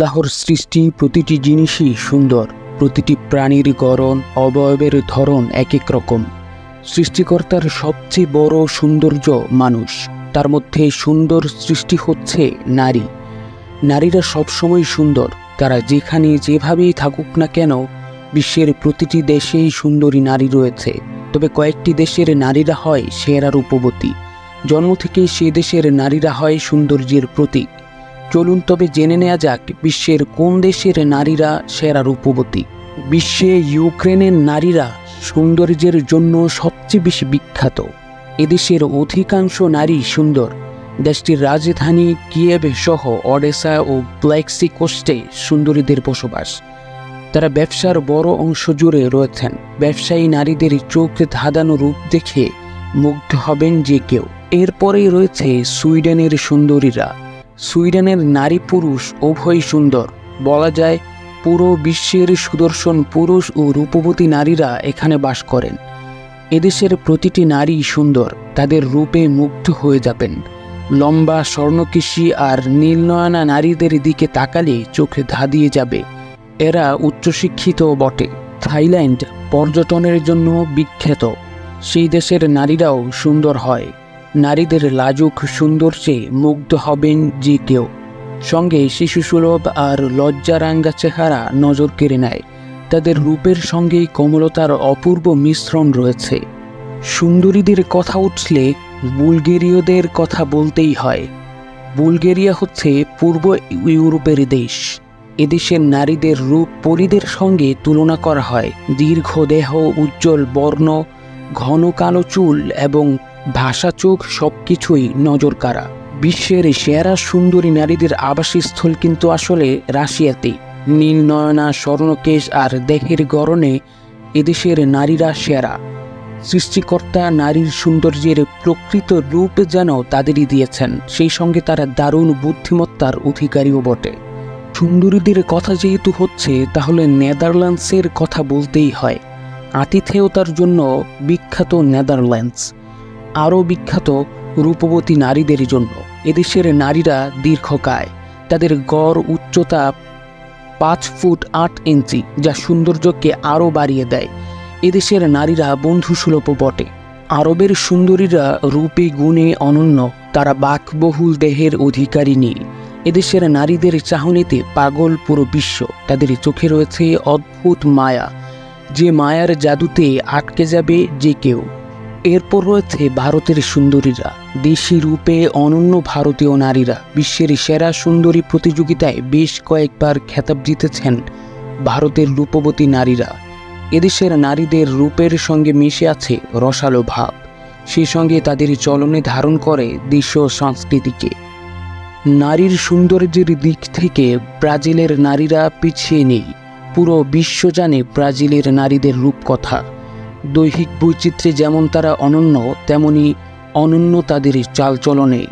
আল্লাহর সৃষ্টি প্রতিটি জিনিসই সুন্দর। প্রতিটি প্রাণীর গড়ন, অবয়বের ধরন এক এক রকম। সৃষ্টিকর্তার সবচেয়ে বড় সৌন্দর্য মানুষ। তার মধ্যে সুন্দর সৃষ্টি হচ্ছে নারী। নারীরা সবসময় সুন্দর। তারা যেখানে যেভাবেই থাকুক না কেন, বিশ্বের প্রতিটি দেশেই সুন্দরী নারী রয়েছে। তবে কয়েকটি দেশের নারীরা হয় সেরা রূপবতী। জন্ম থেকেই সে দেশের নারীরা হয় সৌন্দর্যের প্রতীক। চলুন তবে জেনে নেওয়া যাক বিশ্বের কোন দেশের নারীরা সেরা রূপবতী। বিশ্বে ইউক্রেনের নারীরা সৌন্দর্যের জন্য সবচেয়ে বেশি বিখ্যাত। এদেশের অধিকাংশ নারী সুন্দর। দেশটির রাজধানী কিয়েভ সহ অডেসা ও ব্ল্যাক সি কোস্টে সুন্দরীদের বসবাস। তারা ব্যবসার বড় অংশ জুড়ে রয়েছেন। ব্যবসায়ী নারীদের চোখ ধাঁধানো রূপ দেখে মুগ্ধ হবেন যে কেউ। এরপরেই রয়েছে সুইডেনের সুন্দরীরা। সুইডেনের নারী পুরুষ উভয়ই সুন্দর। বলা যায় পুরো বিশ্বের সুদর্শন পুরুষ ও রূপবতী নারীরা এখানে বাস করেন। এদেশের প্রতিটি নারী সুন্দর। তাদের রূপে মুগ্ধ হয়ে যাবেন। লম্বা স্বর্ণকেশী আর নীলনয়না নারীদের দিকে তাকালে চোখে ধাঁধিয়ে যাবে। এরা উচ্চশিক্ষিত বটে। থাইল্যান্ড পর্যটনের জন্য বিখ্যাত। সেই দেশের নারীরাও সুন্দর হয়। নারীদের লাজুক সৌন্দর্যে মুগ্ধ হবেন যে কেউ। সঙ্গে শিশুসুলভ আর লজ্জারাঙ্গা চেহারা নজর কেড়ে নেয়। তাদের রূপের সঙ্গেই কোমলতার অপূর্ব মিশ্রণ রয়েছে। সুন্দরীদের কথা উঠলে বুলগেরীয়দের কথা বলতেই হয়। বুলগেরিয়া হচ্ছে পূর্ব ইউরোপের দেশ। এদেশের নারীদের রূপ পরীদের সঙ্গে তুলনা করা হয়। দীর্ঘ দেহ, উজ্জ্বল বর্ণ, ঘন কালো চুল এবং ভাষা চোখ সবকিছুই নজর কাড়া। বিশ্বের সেরা সুন্দরী নারীদের আবাসস্থল কিন্তু আসলে রাশিয়াতে। নীল নয়না, স্বর্ণকেশ আর দেহের গড়নে এদেশের নারীরা সেরা। সৃষ্টিকর্তা নারীর সৌন্দর্যের প্রকৃত রূপ যেন তাদেরই দিয়েছেন। সেই সঙ্গে তারা দারুণ বুদ্ধিমত্তার অধিকারীও বটে। সুন্দরীদের কথা যেহেতু হচ্ছে, তাহলে নেদারল্যান্ডসের কথা বলতেই হয়। আতিথেয়তার জন্য বিখ্যাত নেদারল্যান্ডস। আরও বিখ্যাত রূপবতী নারীদের জন্য। এদেশের নারীরা দীর্ঘকায়। তাদের গড় উচ্চতা 5 ফুট 8 ইঞ্চি, যা সৌন্দর্যকে আরও বাড়িয়ে দেয়। এদেশের নারীরা বন্ধুসুলভ বটে। আরবের সুন্দরীরা রূপে গুণে অনন্য। তারা বাকবহুল দেহের অধিকারিণী। এদেশের নারীদের চাহনিতে পাগল পুরো বিশ্ব। তাদের চোখে রয়েছে অদ্ভুত মায়া, যে মায়ার জাদুতে আটকে যাবে যে কেউ। এরপর রয়েছে ভারতের সুন্দরীরা। দেশি রূপে অনন্য ভারতীয় নারীরা। বিশ্বের সেরা সুন্দরী প্রতিযোগিতায় বেশ কয়েকবার খেতাব জিতেছেন ভারতের রূপবতী নারীরা। এদেশের নারীদের রূপের সঙ্গে মিশে আছে রসালো ভাব। সেই সঙ্গে তাদের চলনে ধারণ করে দেশীয় সংস্কৃতিকে। নারীর সৌন্দর্যের দিক থেকে ব্রাজিলের নারীরা পিছিয়ে নেই। পুরো বিশ্ব জানে ব্রাজিলের নারীদের রূপকথা। দৈহিক বৈচিত্র্যে যেমন তারা অনন্য, তেমনি অনন্য তাদের চালচলনে।